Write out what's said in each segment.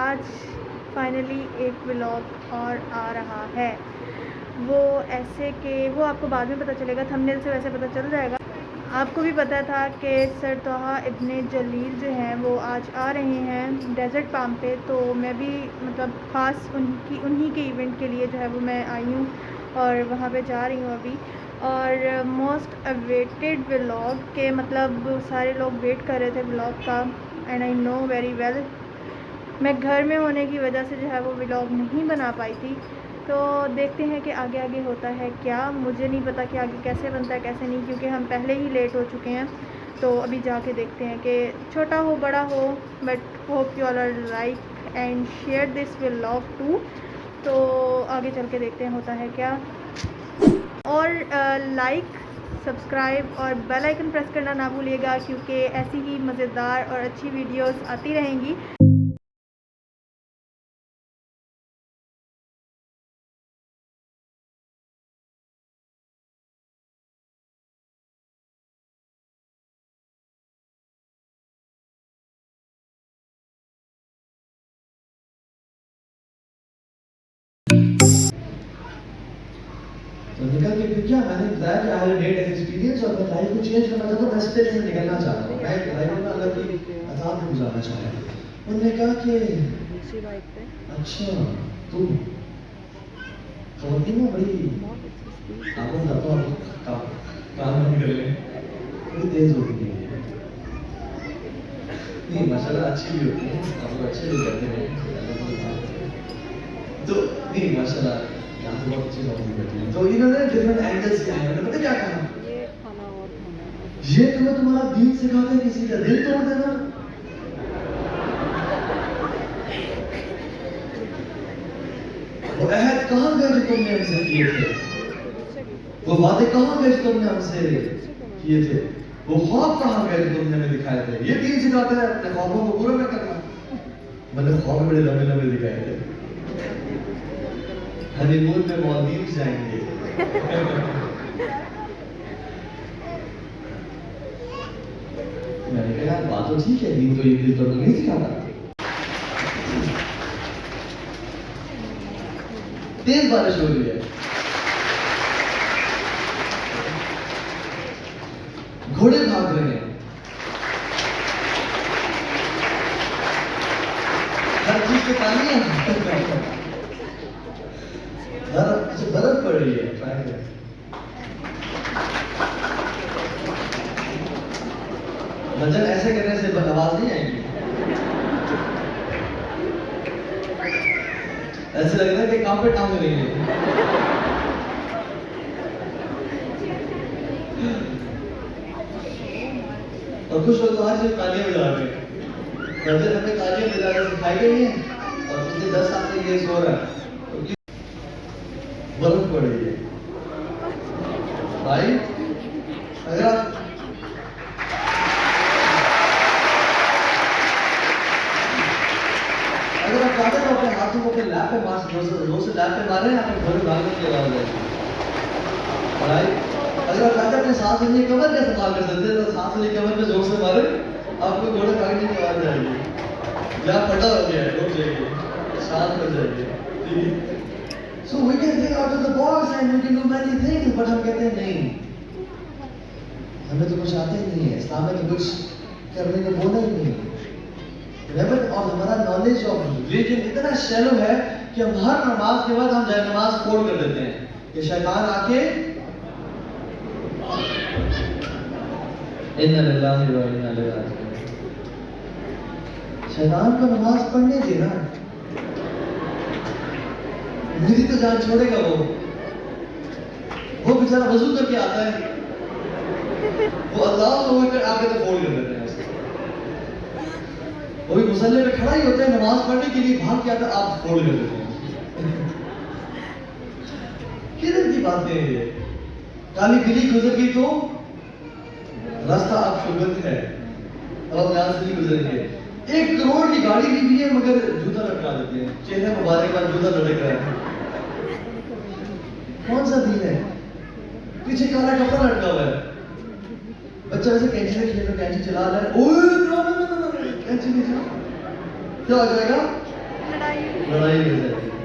आज फाइनली एक व्लॉग और आ रहा है। वो ऐसे कि वो आपको बाद में पता चलेगा, थंबनेल से वैसे पता चल जाएगा। आपको भी पता था कि सर तोहा इब्ने जलील जो हैं वो आज आ रहे हैं डेजर्ट पाम पे, तो मैं भी मतलब ख़ास उन्हीं के इवेंट के लिए जो है वो मैं आई हूँ और वहाँ पे जा रही हूँ अभी। और मोस्ट अवेटेड व्लॉग के मतलब सारे लोग वेट कर रहे थे व्लॉग का, and I know very well. मैं घर में होने की वजह से जो है वो व्लॉग नहीं बना पाई थी, तो देखते हैं कि आगे आगे होता है क्या। मुझे नहीं पता कि आगे कैसे बनता है कैसे नहीं, क्योंकि हम पहले ही लेट हो चुके हैं। तो अभी जाके देखते हैं कि छोटा हो बड़ा हो, but hope you all are like and share this vlog too. तो आगे चल के देखते हैं होता है क्या। और लाइक, सब्सक्राइब और बेल आइकन प्रेस करना ना भूलिएगा, क्योंकि ऐसी ही मज़ेदार और अच्छी वीडियोस आती रहेंगी। तो निकल के फिर क्या मैंने बताया कि आई नेट एक्सपीरियंस और मैं लाइफ को चेंज करना चाहता हूँ, मैं सीधे से निकलना चाहता हूँ, मैं लाइफ में अलग की आजाद में गुजारना चाहता हूँ। उन्होंने कहा कि अच्छा तू खवती में बड़ी आपको बताता हूँ काम नहीं कर ले बड़ी तेज होती है। नहीं माशाल्लाह अच्छी भी होती है, आप लोग अच्छे भी करते हैं तो नहीं माशाल्लाह यहाँ तो बहुत अच्छी नौकरी करती है। तो इन्होंने डिफरेंट एंगल्स के हैं, पता क्या कहा, ये तुम्हें तुम्हारा दीन सिखाते हैं किसी का दिल तोड़ देना। वो अहद कहाँ गए जो तुमने हमसे किए थे, वो वादे कहाँ गए जो तुमने हमसे किए थे, वो ख्वाब कहाँ गए जो तुमने हमें दिखाए थे। ये दीन सिखाता है अपने ख्वाबों को पूरा न करना। मैंने ख्वाब बड़े लंबे लंबे दिखाए थे, हनीमून में मालदीव जाएंगे मैंने कहा बात तो ठीक है, दीन तो ये दिल तो नहीं सिखाता। तेज बारिश हो रही है, घोड़े भाग रहे हैं, हर चीज पे पानी है बर्फ पड़ रही है। वजन ऐसे करने से आवाज नहीं आएगी, ऐसे लग रहा है कि कहां पे टांग रही है। और कुछ लोग तो हर चीज तालियां बजा रहे हैं, वजन हमें तालियां बजाना सिखाई गई है और पिछले 10 साल से ये सो रहा है तो बर्फ पड़ रही है भाई। अगर आप चाहते तो अपने हाथों को अपने लैप पे मार, जोर से लैप पे मारे, आपके घर में भागने की आवाज आएगी। अगर आप चाहते अपने सांस लेने की कमर का इस्तेमाल कर सकते हैं, तो सांस लेने की कमर पे जोर से मारे, आपको घोड़े भागने की आवाज आएगी। जहाँ फटा हो गया है रुक जाइए, शांत हो जाइए, ठीक है। So we can think out of the box and we can do many things, but हम कहते हैं नहीं, हमें तो कुछ आता ही नहीं है, इस्लाम में तो कुछ करने को बोला ही नहीं। लेवल और हमारा नॉलेज ऑफ रिलीजन इतना शैलो है कि हम हर नमाज के बाद हम जाए नमाज फोड़ कर देते हैं कि शैतान आके इन्ना लिल्लाहि व इन्ना इलैहि राजिऊन। शैतान को नमाज पढ़ने देना, मेरी तो जान छोड़ेगा वो बेचारा वजू करके आता है, वो अल्लाह को आके तो फोड़ कर देते हैं। वो भी मुसल्ले पे खड़ा ही होता है नमाज पढ़ने के लिए, भाग के आता है, आप फोड़ कर देते हैं। किधर की बातें हैं ये। काली बिल्ली गुजर गई तो रास्ता अब शुगत है, अब यहाँ से नहीं गुजरेंगे। 1 करोड़ की गाड़ी भी है मगर जूता लटका देते हैं, चेहरे मुबारक का जूता लटक रहा है। कौन सा दिन है, पीछे काला कपड़ा लटका हुआ है, बच्चा वैसे कैंची से खेल कैंची चला रहा है, ओए कैंची नहीं चला, क्या हो जाएगा लड़ाई लड़ाई हो जाती है।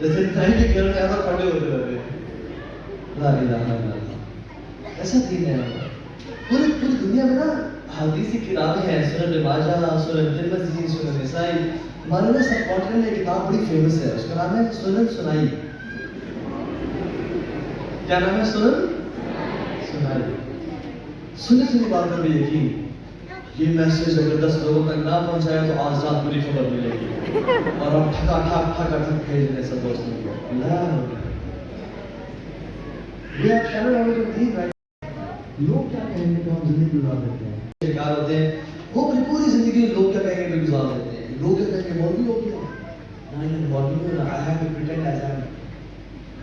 जैसे भाई के घर में आना खड़े होते रहते हैं। ला इलाहा इल्लल्लाह। ऐसा दिन है पूरी पूरी दुनिया में ना हदीस की किताबें हैं, सुनन माजा, सुनन तिरमिज़ी, सुनन नसाई। हमारे ना सब कॉन्टिनेंट में एक किताब बड़ी फेमस है, उसका नाम है सुनन सुनाई। क्या नाम है? सुनन सुनाई। सुनी सुनी बातों में यकीन, ये मैसेज अगर 10 लोगों तक ना पहुंचाया तो आज रात पूरी खबर मिलेगी और हम ठक भेज दें सब दोस्तों को। अल्लाह ये आप चैनल वालों को दी भाई, लोग क्या कहेंगे तो हम जिंदगी गुजार देते हैं। शिकार होते हैं वो अपनी पूरी जिंदगी लोग क्या कहेंगे तो गुजार देते हैं। लोग क्या कहेंगे मौलवी हो गया ना, ये मौलवी हो ना, I have to pretend as I am,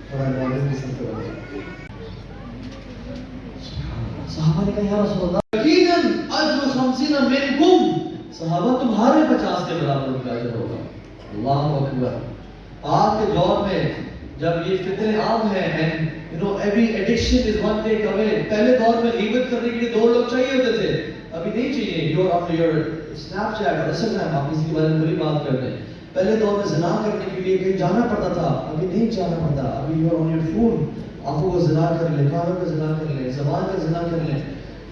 थोड़ा मॉडर्न किस्म का हो गया। सहाबा ने कहा या रसूल अल्लाह यकीनन अजर 50 मिनकुम, सहाबा तुम्हारे 50 के बराबर उनका अजर होगा। अल्लाहु अकबर। आज के दौर में जब ये फितरे आम है and you know every addiction is one take away. पहले दौर में गिबत करने के लिए 2 लोग चाहिए होते थे, अभी नहीं चाहिए। योर ऑन योर स्नैपचैट और इंस्टाग्राम, आप इसके बारे में बुरी बात कर रहे हैं। पहले दौर में ज़िना करने के लिए कहीं जाना पड़ता था, अभी नहीं जाना पड़ता। अभी योर ऑन योर फोन, आंखों को ज़िना कर ले, कानों का ज़िना कर ले, ज़बान का ज़िना कर ले।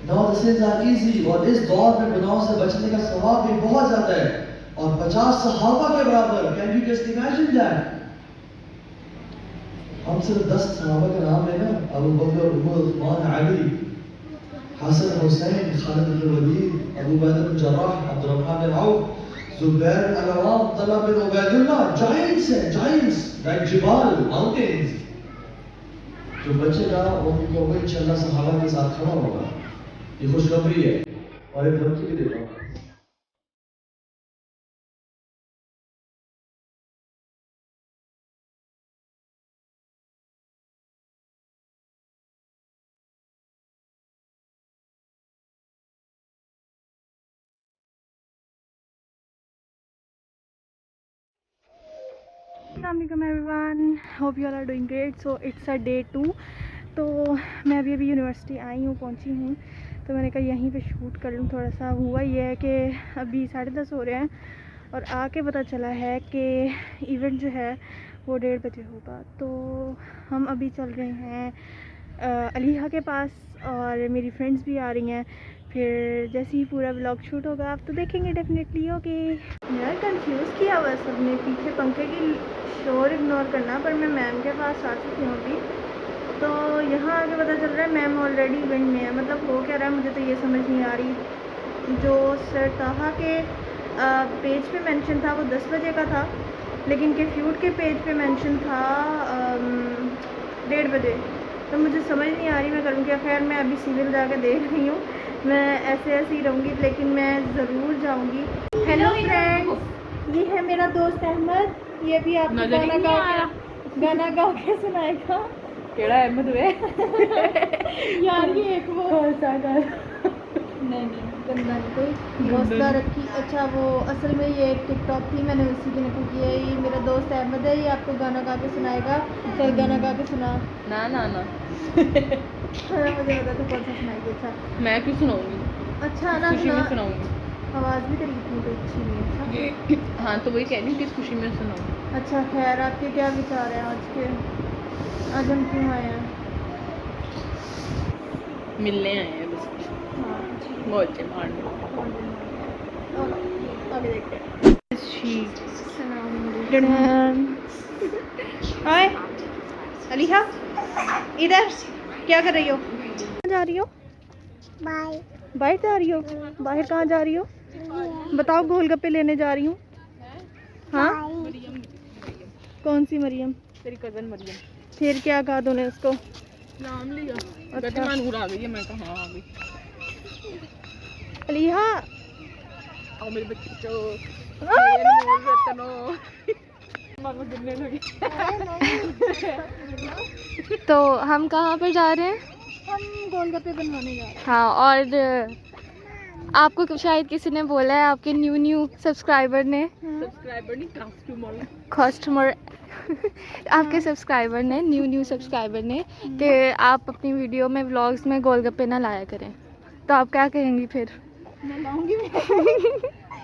Now this is our easy. और इस दौर में गुनाहों से बचने का सवाब भी बहुत ज़्यादा है और 50 सहाबा के बराबर। Can you just imagine that? हम सिर्फ 10 सहाबा का नाम है ना, Abu Bakr, Umar, Usman, Ali, Hasan, Husain, Khalid bin Walid, Abu Ubaidah bin Jarrah, Abdurrahman bin Auf, Zubair bin Awwam, Talha bin Ubaidullah. Giants हैं, जायंट्स लाइक जिबाल, mountains. जो बचेगा वो भी इंशाअल्लाह सहाबा के साथ खड़ा होगा। ये खुशखबरी है और एक धमकी भी देता हूँ। अस्सलामुअलैकुम everyone, hope you all are doing great. So it's a day 2। तो मैं अभी यूनिवर्सिटी आई हूँ, पहुँची हूँ, तो मैंने कहा यहीं पे शूट कर लूँ। थोड़ा सा हुआ ये है कि अभी 10:30 हो रहे हैं और आके पता चला है कि इवेंट जो है वो 1:30 बजे होगा। तो हम अभी चल रहे हैं अलीहा के पास और मेरी फ्रेंड्स भी आ रही हैं। फिर जैसे ही पूरा व्लॉग शूट होगा आप तो देखेंगे डेफिनेटली। ओके यार, कंफ्यूज किया हुआ सबने, पीछे पंखे की शोर इग्नोर करना, पर मैं मैम के पास आ चुकी हूँ अभी। तो यहाँ आके पता चल रहा है मैम ऑलरेडी इवेंट में है। मतलब हो क्या रहा है मुझे तो ये समझ नहीं आ रही। जो सर ताहा के पेज पे मेंशन था वो 10 बजे का था, लेकिन केफ्यूट के पेज पे मेंशन था 1:30 बजे। तो मुझे समझ नहीं आ रही मैं करूँ क्या। खैर मैं अभी सिविल जाके देख रही हूँ, मैं ऐसे ही रहूँगी लेकिन मैं ज़रूर जाऊँगी। हेलो फ्रेंड्स, ये है मेरा दोस्त अहमद, ये भी आपको गाना गा के सुनाएगा। केड़ा अहमद वे यार ये एक वो नहीं गंदा नहीं कोई हौसला रखी। अच्छा वो असल में ये एक टिकटॉक थी, मैंने उसी की नकल की है। ये मेरा दोस्त अहमद है, ये आपको गाना गा के सुनाएगा। चल गाना गा के सुना। ना ना ना मुझे पता था कौन सा सुनाएगी। अच्छा मैं क्यों सुनाऊंगी? अच्छा ना खुशी में सुना, सुनाऊंगी। आवाज़ भी तेरी इतनी कोई अच्छी नहीं है। अच्छा हाँ तो वही कह रही हूँ किस खुशी में सुनाऊंगी। अच्छा खैर आपके क्या विचार हैं आज के? आज हम क्यों आए हैं? मिलने आए हैं बस, हाँ मोर्चे मारने। आगे देखते हैं। हाय अलीहा, इधर क्या कर रही हो? कहाँ जा रही हो? बाहर जा रही हो? बाहर कहाँ जा रही हो? बताओ। गोलगप्पे लेने जा रही हूँ। हाँ कौन सी मरियम? तेरी कजन मरियम। फिर क्या कहा तूने उसको? नाम लिया। अच्छा। कहती मानूर आ गई है। मैं कहा हाँ आ गई। अलीहा आओ मेरे बच्चों, मेरे अनमोल रत्नों। मानो गिरने लगी। तो हम कहाँ पर जा रहे हैं? हम गोलगप्पे बनवाने जा रहे हैं। हाँ, और आपको शायद किसी ने बोला है, आपके न्यू सब्सक्राइबर ने, सब्सक्राइबर नहीं कस्टमर आपके सब्सक्राइबर ने, न्यू सब्सक्राइबर ने, कि आप अपनी वीडियो में व्लॉग्स में गोलगप्पे ना लाया करें। तो आप क्या कहेंगी फिर? मैं लाऊंगी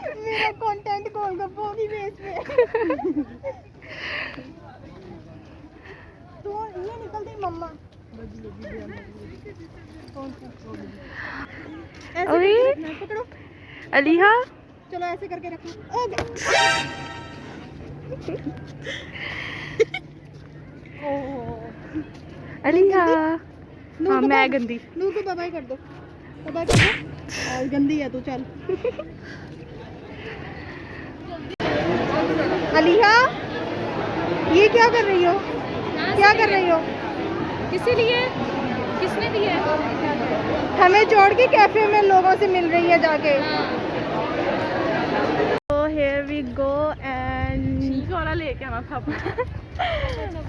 मेरा कंटेंट गोलगप्पों की बेस पे। तो ये निकल गई मम्मा। ऐसे ओए। करके रखना, पकड़ो। अलीहा चलो ऐसे करके रखो। अलीहा नूर हाँ को मैं गंदी नूर को बाय कर दो, बाय कर दो। और गंदी है तू, चल। अलीहा ये क्या कर रही हो, क्या कर रही हो? किसी लिए किसने दिया हमें छोड़ के कैफे में लोगों से मिल रही है जाके। तो here we go and ठीक वाला लेके आना था।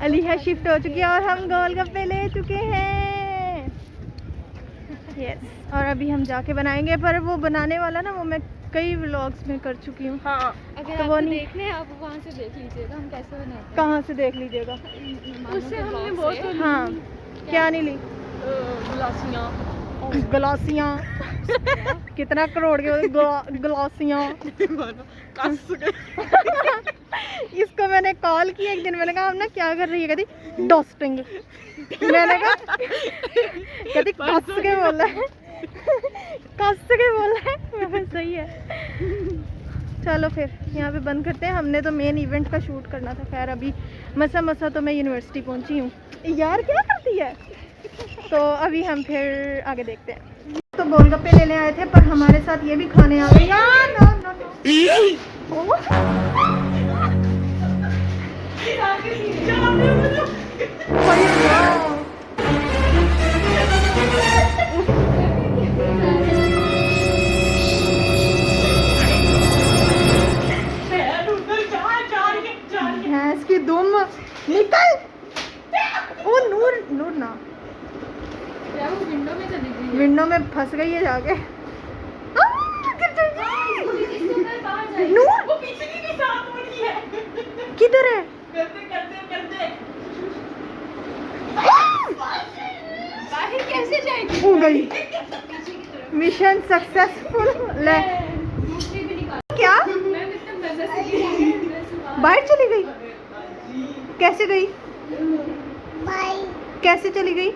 अलीहा शिफ्ट हो चुकी है और हम गोलगप्पे ले चुके हैं। यस और अभी हम जाके बनाएंगे, पर वो बनाने वाला ना वो मैं कई व्लॉग्स में कर चुकी हूँ। हाँ अगर तो वो आपको नहीं- देखने हैं आप वहाँ से देख लीजिएगा हम कैसे बनाते हैं। कहाँ से देख लीजिएगा? उससे हमने बहुत हाँ क्या नहीं ली? गिलासियाँ गलासियाँ। कितना करोड़ के गलासियाँ। इसको मैंने कॉल की एक दिन, मैंने कहा हम ना क्या कर रही है, कहती डस्टिंग। मैंने कहा कहती कस के बोला है, कस के बोला है। मैं कहा, सही है। चलो फिर यहाँ पे बंद करते हैं, हमने तो मेन इवेंट का शूट करना था। खैर अभी मसा तो मैं यूनिवर्सिटी पहुँची हूँ। यार क्या करती है? तो अभी हम फिर आगे देखते हैं। तो गोलगप्पे लेने आए थे, पर हमारे साथ ये भी खाने आ गए। यार ना ना भैंस की दुम निकल। ओ नूर नूर ना, क्या वो विंडो में चली गई विंडो में फंस गई है जाके। गिर जाएगी। नूर वो पीछे की साथ हो रही है। किधर है? करते बाहर कैसे जाएगी हो गई। पीछे की तरफ मिशन सक्सेसफुल। ले दूसरी भी निकाल क्या मैं कितना मजे से गई बाहर चली गई? कैसे गई? कैसे चली गई?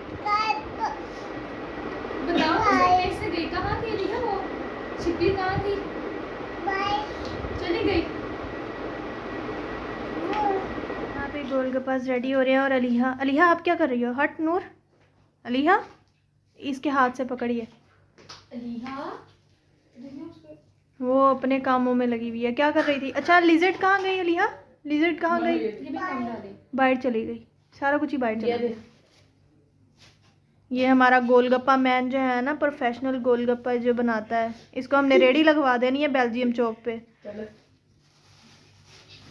बताओ कैसे गई, कहाँ थी अलीहा? वो छिपी कहाँ थी? चली गई। यहाँ पे गोलगप्पास रेडी हो रहे हैं और अलीहा आप क्या कर रही हो? हट नूर। अलीहा इसके हाथ से पकड़िए, अलीहा वो अपने कामों में लगी हुई है। क्या कर रही थी? अच्छा लिज़र्ड कहाँ गई अलीहा? लिज़र्ड कहाँ गई? ये भी काम डाले बाहर चली गई, सारा कुछ ही बाहर चला गया। ये हमारा गोलगप्पा मैन जो है ना, प्रोफेशनल गोलगप्पा जो बनाता है, इसको हमने रेडी लगवा देनी है बेल्जियम चौक पे।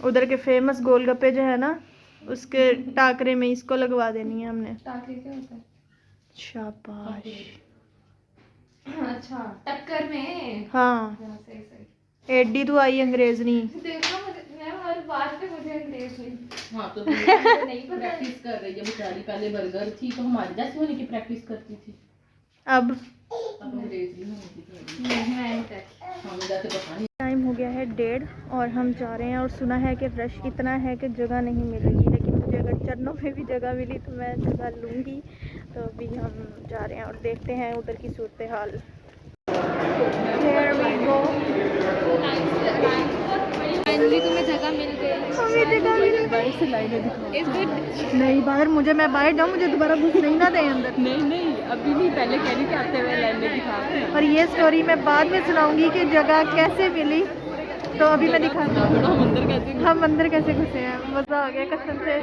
उधर के फेमस गोलगप्पे जो है ना, उसके टाकरे में इसको लगवा देनी है हमने। टाकरे क्या होता है? शाबाश। अच्छा टक्कर में। हाँ हाँ, सही सही। एडी तो आई अंग्रेजनी। देखो मैं हर बात पे मुझे अंग्रेज नहीं हाँ तो नहीं पता। प्रैक्टिस कर रही है बेचारी। पहले बर्गर थी तो हमारी जैसी होने की प्रैक्टिस करती थी, अब अब अंग्रेजी होने की थोड़ी। मैं कर हाँ जैसे पता नहीं। टाइम हो गया है 1:30 और हम जा रहे हैं। और सुना है कि रश इतना है कि जगह नहीं मिलेगी, लेकिन मुझे अगर चरणों में भी जगह मिली तो मैं जगह लूँगी। तो अभी हम जा रहे हैं और देखते हैं उधर की सूरत हाल। Here we go। फाइनली तुम्हें जगह मिल गई। हमें जगह मिल गई। बाहर से लाइनें दिखा। इस गुड नहीं बाहर, मुझे मैं बाहर जाऊँ, मुझे दोबारा घुस नहीं ना दें अंदर। नहीं अभी नहीं, पहले कह रही थी आते हुए लाइनें दिखा। और ये स्टोरी मैं बाद में सुनाऊंगी कि जगह कैसे मिली। तो अभी मैं दिखाती हूँ हम अंदर कैसे हम अंदर कैसे घुसे हैं। मज़ा आ गया कसम से।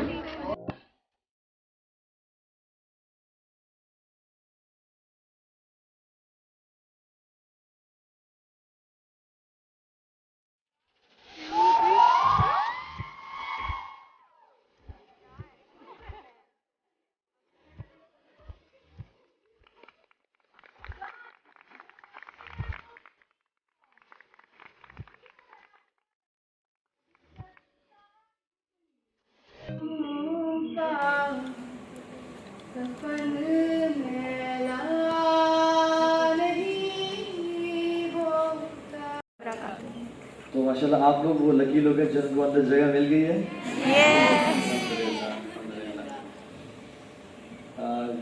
माशाल्लाह आप लोग वो लकी लोग हैं जिनको अंदर जगह मिल गई है।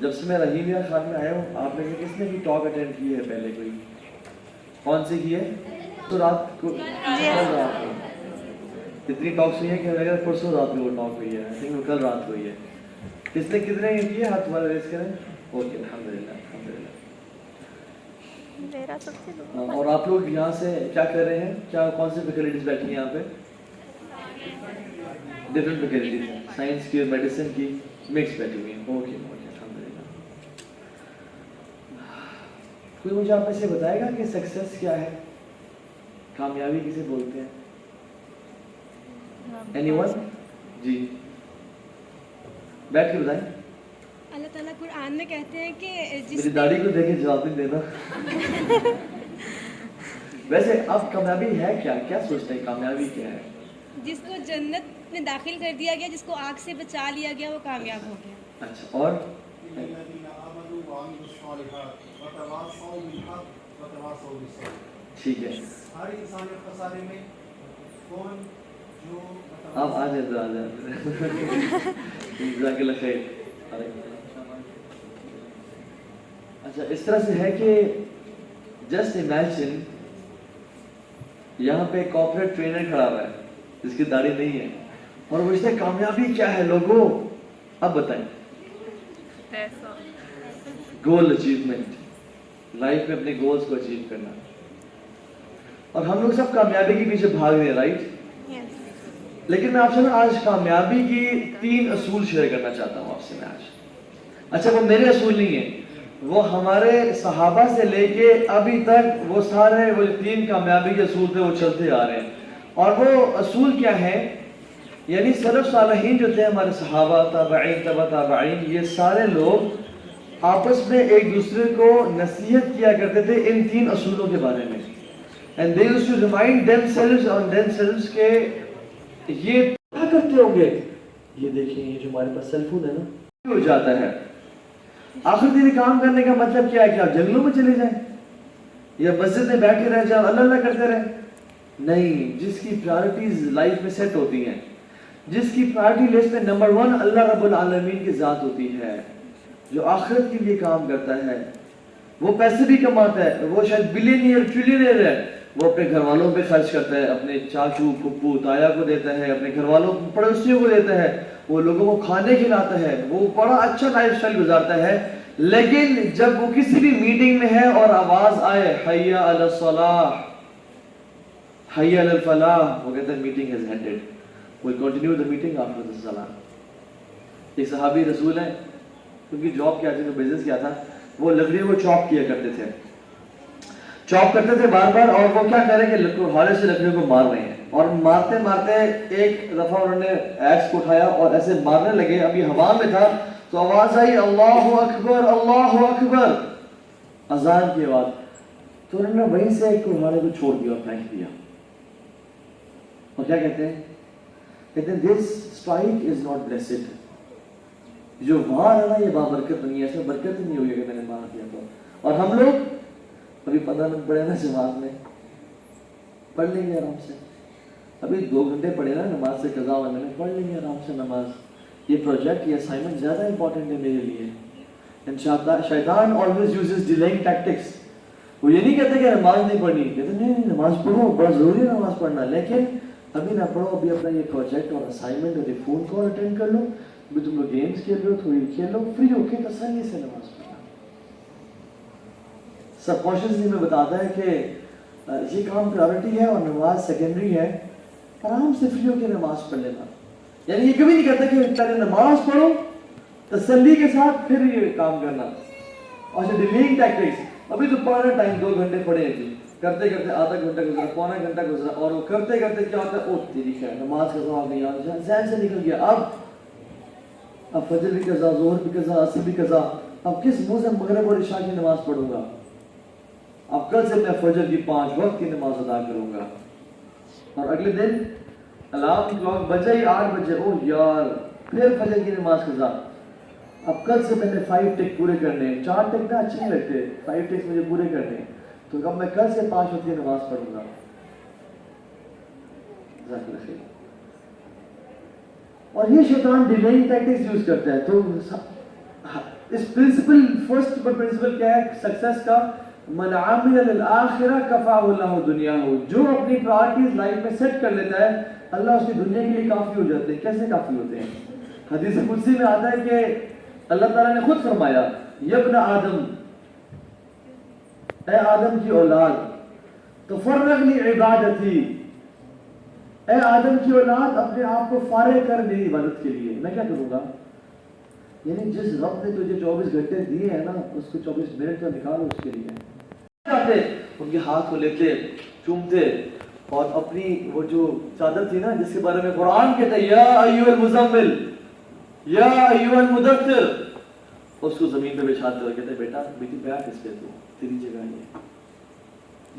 जब से मैं रहीमिया खान में आया हूँ, आप में से किसने भी टॉक अटेंड की है पहले? कोई कौन सी की है? तो रात को कल रात को कितनी टॉक्स हुई है कि मेरे परसों रात में वो टॉक हुई है, आई थिंक वो कल रात हुई है। किसने कितने किए? हाथ तुम्हारे रेस करें। ओके, अल्हम्दुलिल्लाह अल्हम्दुलिल्लाह। मेरा सबसे और आप लोग यहाँ से क्या कर रहे हैं? क्या कौन सी फैकल्टीज बैठी हैं यहाँ पे? डिफरेंट फैकल्टीज हैं, साइंस की और मेडिसिन की मिक्स बैठी हुई हैं। ओके ओके, अल्हम्दुलिल्लाह। कोई मुझे आप में से बताएगा कि सक्सेस क्या है? कामयाबी किसे बोलते हैं? एनीवन? जी, बैठ के बताएं। अल्लाह ताला कुरान में कहते हैं कि मेरी दाढ़ी को देख के जवाब नहीं देना। वैसे अब कामयाबी है क्या? क्या सोचते हैं कामयाबी क्या है? जिसको जन्नत में दाखिल कर दिया गया, जिसको आग से बचा लिया गया, वो कामयाब हो गया। अच्छा, और ठीक है, हर इंसान के खसारे में कौन जो आप आ जाए आ जाए। जज़ाकल्लाह खैर। अच्छा, इस तरह से है कि जस्ट इमेजिन यहाँ पे कॉर्पोरेट ट्रेनर खड़ा हुआ है जिसकी दाढ़ी नहीं है, और वो इससे कामयाबी क्या है लोगों? अब बताएं। गोल अचीवमेंट, लाइफ में अपने गोल्स को अचीव करना। और हम लोग सब कामयाबी के पीछे भाग रहे हैं, राइट? लेकिन मैं आपसे ना आज कामयाबी की 3 असूल शेयर करना चाहता हूँ आपसे मैं आज। अच्छा, वो मेरे असूल नहीं है, वो हमारे सहाबा से लेके अभी तक वो सारे वो 3 कामयाबी के असूल थे वो चलते आ रहे हैं। और वो असूल क्या है? यानी सलफ सालहीन जो थे हमारे सहाबा, ताबईन, तबा ताबईन, ये सारे लोग आपस में एक दूसरे को नसीहत किया करते थे इन 3 असूलों के बारे में। And they used to remind themselves on themselves के ये क्या करते होंगे? ये देखिए, ये जो हमारे पास सेलफोन है ना, हो जाता है। आखिर दिन काम करने का मतलब क्या है? कि आप जंगलों में चले जाएं या मस्जिद में बैठे रह जाओ, अल्लाह अल्लाह करते रहे? नहीं, जिसकी प्रायोरिटीज लाइफ में सेट होती हैं, जिसकी प्रायोरिटी लिस्ट में नंबर 1 अल्लाह रब्बुल आलमीन की जात होती है, जो आखिरत के लिए काम करता है, वो पैसे भी कमाता है, वो शायद बिलियनियर ट्रिलियनियर है, वो अपने घर वालों पे खर्च करता है, अपने चाचू फुप्पू ताया को देता है, अपने घर वालों पड़ोसियों को देता है, वो लोगों को खाने खिलाता है, वो बड़ा अच्छा लाइफस्टाइल गुजारता है। लेकिन जब वो किसी भी मीटिंग में है और आवाज आए हय्या अलस सलाह, हय्या अलल फलाह, वो कहता है meeting has ended, will continue the meeting after the सलाह। एक सहाबी रसूल है, क्योंकि जॉब क्या थी, तो बिजनेस क्या था, वो लकड़ियों को चॉप किया करते थे, चॉप करते थे बार बार, और वो क्या करे कि हारे से लकड़ियों को मार रहे हैं, और मारते मारते एक दफा उन्होंने एक्स को उठाया और ऐसे मारने लगे, अभी हवा में था तो आवाज आई अल्लाहु अकबर अल्लाहु अकबर, अजान की आवाज। तो उन्होंने वहीं से एक कुल्हाड़े को छोड़ दिया और फेंक दिया। और क्या कहते हैं? कहते हैं this strike is not blessed. जो वार है ना, ये बाबरकत नहीं है, इसमें बरकत नहीं हुई कि मैंने मार दिया तो। और हम लोग अभी 15 मिनट पढ़े ना जमात में, पढ़ लेंगे आराम से, अभी 2 घंटे पढ़े ना नमाज से कज़ा होने में, पढ़ लेंगे आराम से नमाज। ये प्रोजेक्ट, ये असाइनमेंट ज़्यादा इंपॉर्टेंट है मेरे लिए। एंड शैतान ऑलवेज यूजेस डिलेइंग टैक्टिक्स। वो ये नहीं कहते कि नमाज नहीं पढ़नी, कहते नहीं नहीं नमाज पढ़ो, बड़ा ज़रूरी है नमाज पढ़ना, लेकिन अभी ना पढ़ो, अभी अपना ये प्रोजेक्ट और असाइनमेंट और ये फ़ोन कॉल अटेंड कर लो, अभी तुम लोग गेम्स खेल रहे हो, थोड़ी खेल लो, फ्री होके तसल्ली से नमाज पढ़ना। सबकॉन्शियसली में बताता है कि ये काम प्रायोरिटी है और नमाज सेकेंडरी है, आराम से फ्री होकर नमाज पढ़ लेना। यानी ये कभी नहीं कहता कि पहले नमाज पढ़ो तसल्ली के साथ फिर ये काम करना। और जो डिलेइंग टैक्टिक्स, अभी तो पढ़ना टाइम 2 घंटे पढ़े जी, करते करते आधा घंटा गुजरा, पौना घंटा गुजरा, और वो करते करते क्या होता है, ओ तेरी खैर नमाज का जवाब नहीं आ, ज़हन से निकल गया। अब फजर भी कज़ा, ज़ोहर भी कज़ा, असर भी कज़ा, अब किस मुंह से मगरिब और इशा की नमाज पढ़ूंगा? अब कल से मैं फजर की 5 वक्त की नमाज अदा करूंगा। और अगले दिन अलार्म क्लॉक बजे ही 8 बजे, ओ यार फिर फजर की नमाज कज़ा, अब कल से मैंने 5 टिक पूरे करने हैं। 4 टिक ना अच्छे नहीं लगते, 5 टिक्स मुझे पूरे करने हैं, तो अब मैं कल से 5 वक्त की नमाज पढ़ूंगा। जज़ाकल्लाह खैर। और ये शैतान डिलेइंग टैक्टिक्स यूज करता है। तो इस प्रिंसिपल, फर्स्ट प्रिंसिपल क्या है सक्सेस का? मन आमिल लिल आखिरा कफाहु अल्लाहु दुनियाहु। जो अपनी प्रायोरिटीज लाइफ में सेट कर लेता है, अल्लाह उसकी दुनिया के लिए काफी हो जाते हैं। कैसे काफी होते हैं? हदीस कुदसी में आता है कि अल्लाह ताला ने खुद फरमाया, यब्न आदम, ए आदम की औलाद, तो फर्रग ली इबादती, ए आदम की औलाद अपने आप को फारिग कर मेरी इबादत के लिए। मैं क्या करूंगा? यानी जिस रब ने तुझे 24 घंटे दिए हैं ना, उसको 24 मिनट तो निकालो उसके लिए। जाते उनके हाथ को लेते, चूमते, और अपनी वो जो चादर थी ना जिसके बारे में कुरान कहता है या अय्युहल मुज़म्मिल या अय्युहल मुदत्तिर, उसको जमीन पे बिछाते हुए कहते बेटा बेटी बैठ इस पे, तू तेरी जगह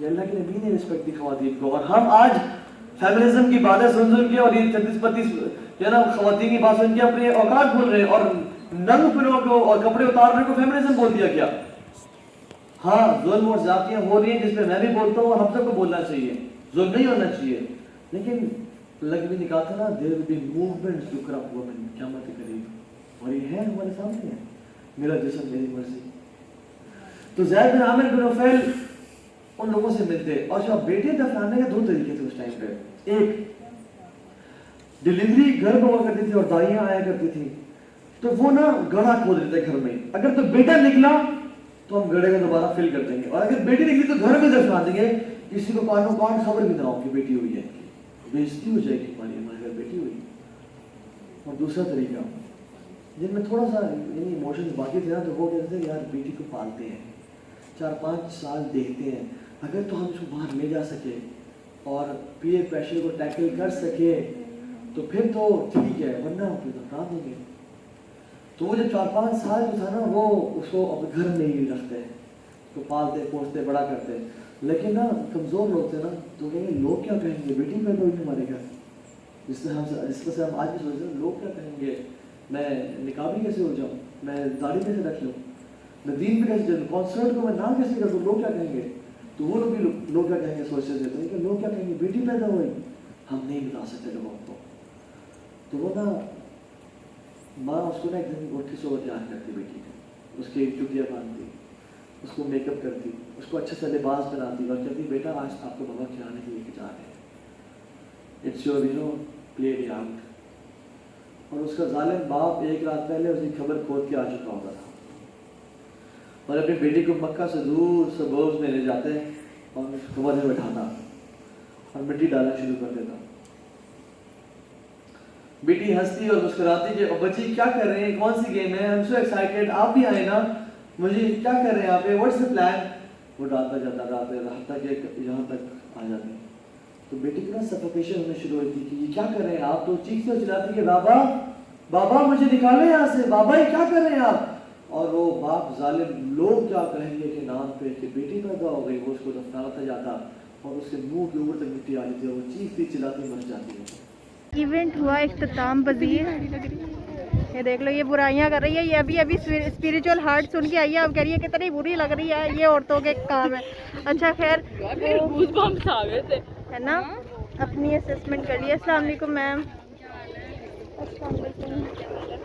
ये अल्लाह के नबी ने रिस्पेक्ट दी ख़वातीन को। और हम आज फेमिनिज्म की बातें सुन के और ये 36-35 ना ख़वातीन की बात सुन के अपने औकात भूल रहे हैं और नंग फिरों को और कपड़े उतारने को फेमिनिज्म बोल दिया क्या? हाँ, जुल्म और ज़्यादतियां हो रही हैं जिसपे मैं भी बोलता हूँ, हम सबको बोलना चाहिए, जुल्म नहीं होना चाहिए। लेकिन लग भी निकाला था ना, there will be movements to corrupt women, क़यामत के करीब, और ये है हमारे सामने है, मेरा जिस्म मेरी मर्जी। तो ज़ैद बिन आमिर बिन नौफल उन लोगों से मिलते, और जब बेटे दफनाने के 2 तरीके थे उस टाइम पे। एक, डिलीवरी घर में हुआ करती थी और दाइयां आया करती थी, तो वो ना गड्ढा खोद देते घर में। अगर तो बेटा निकला तो हम गड्ढे को दोबारा फिल कर देंगे, और अगर बेटी निकली तो घर में दफना देंगे, किसी को कानों कान खबर भी ना हो कि बेटी हुई है, बेइज्जती हो जाएगी हमारे घर बेटी हुई। और दूसरा तरीका जिनमें थोड़ा सा यानी इमोशंस बाकी थे ना, तो वो कहते थे यार बेटी को पालते हैं, 4-5 साल देखते हैं, अगर तो हम उसको बाहर ले जा सके और पीयर प्रेशर को टैकल कर सके तो फिर तो ठीक है, वरना फिर दफना देंगे। तो वो जो 4-5 साल जो था ना, वो उसको अपने घर में ही रखते हैं, उसको पालते पोसते बड़ा करते हैं। लेकिन ना कमज़ोर लोग थे ना, तो कहेंगे लोग क्या कहेंगे, बेटी पैदा हुई हमारे घर, जिससे हम आज भी सोचते हैं लोग क्या कहेंगे, मैं निकाबी कैसे हो जाऊँ, मैं दाढ़ी कैसे रख लूँ, मैं दीन पे कैसे चलूँ, कॉन्सर्ट को मैं ना कैसे कर दूँ, लोग क्या कहेंगे। तो वो लोग भी लोग क्या कहेंगे सोचते थे कि लोग क्या कहेंगे, बेटी पैदा हुई, हम नहीं बता सकते लोगों को। तो वो ना माँ उसको ना एक दिन उठ के सुबह तैयार करती बेटी को, उसकी चुटिया बांधती, उसको मेकअप करती, उसको अच्छे से लिबास बनाती और कहती बेटा आज आपको बाबा खिलाने के लिए जा रहे हैं, it's your play day out. और उसका जालिम बाप एक रात पहले उसकी खबर खोद के आ चुका होता था, और अपनी बेटी को मक्का से दूर से बोझ में ले जाते और उसको कब्र में बैठाता और मिट्टी डालना शुरू कर देता। बेटी हंसती और मुस्कुराती कि बच्ची क्या कर रहे हैं, कौन सी गेम है, आई एम सो एक्साइटेड, आप भी आए ना, मुझे क्या कर रहे हैं आप, व्हाट्स द प्लान। वो डालता जाता रात तक यहाँ तक आ जाती। तो बेटी को ना सफोकेशन होने शुरू हुई थी कि ये क्या कर रहे हैं आप, तो चीखती और चिल्लाती कि बाबा बाबा मुझे निकालो यहाँ से, बाबा ये क्या कर रहे हैं आप। और वो बाप जालिम लोग क्या कहेंगे के नाम पे कि बेटी पैदा हो गई, वो उसको दफनाता जाता और उसके मुंह के ऊपर तक मिट्टी आ जाती है, वो चीखती चिल्लाती मर जाती है। इवेंट हुआ इख्तिताम पजीर, ये देख लो ये बुराइयां कर रही है, ये अभी स्पिरिचुअल हार्ट सुन के आई है, अब कह रही है कितनी बुरी लग रही है, ये औरतों के काम है। अच्छा खैर है ना, अपनी असेसमेंट कर लिया। अस्सलाम वालेकुम मैम।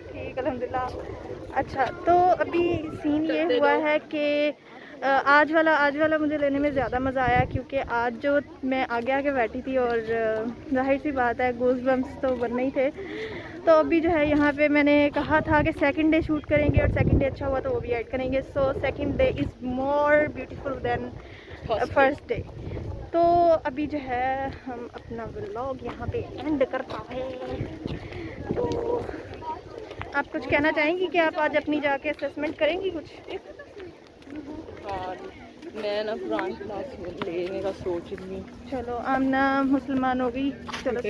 ठीक अल्हम्दुलिल्लाह। अच्छा तो अभी सीन ये हुआ है कि आज वाला मुझे लेने में ज़्यादा मज़ा आया, क्योंकि आज जो मैं आगे आगे बैठी थी और जाहिर सी बात है गूज़ बम्प्स तो बनने ही थे। तो अभी जो है यहाँ पे मैंने कहा था कि सेकंड डे शूट करेंगे और सेकंड डे अच्छा हुआ तो वो भी ऐड करेंगे। So second day is more beautiful then first day. तो अभी जो है हम अपना व्लॉग यहाँ पे एंड करता है। तो आप कुछ कहना चाहेंगी कि आप आज अपनी जाके असेसमेंट करेंगी कुछ? मैं ना कुरान क्लास लेने का सोच रही हूँ। चलो आमना मुसलमान हो गई, चलो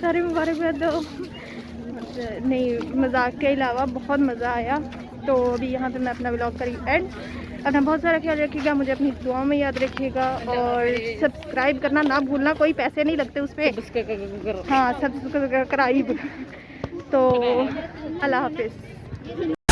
सारे मुबारकबाद दो। नहीं मजाक के अलावा बहुत मज़ा आया। तो अभी यहाँ पे मैं अपना व्लॉग करी एंड। अपना बहुत सारा ख्याल रखिएगा, मुझे अपनी दुआओं में याद रखिएगा और सब्सक्राइब करना ना भूलना, कोई पैसे नहीं लगते उस पर। हाँ सब्सक्राइब। तो अल्लाह हाफिज़।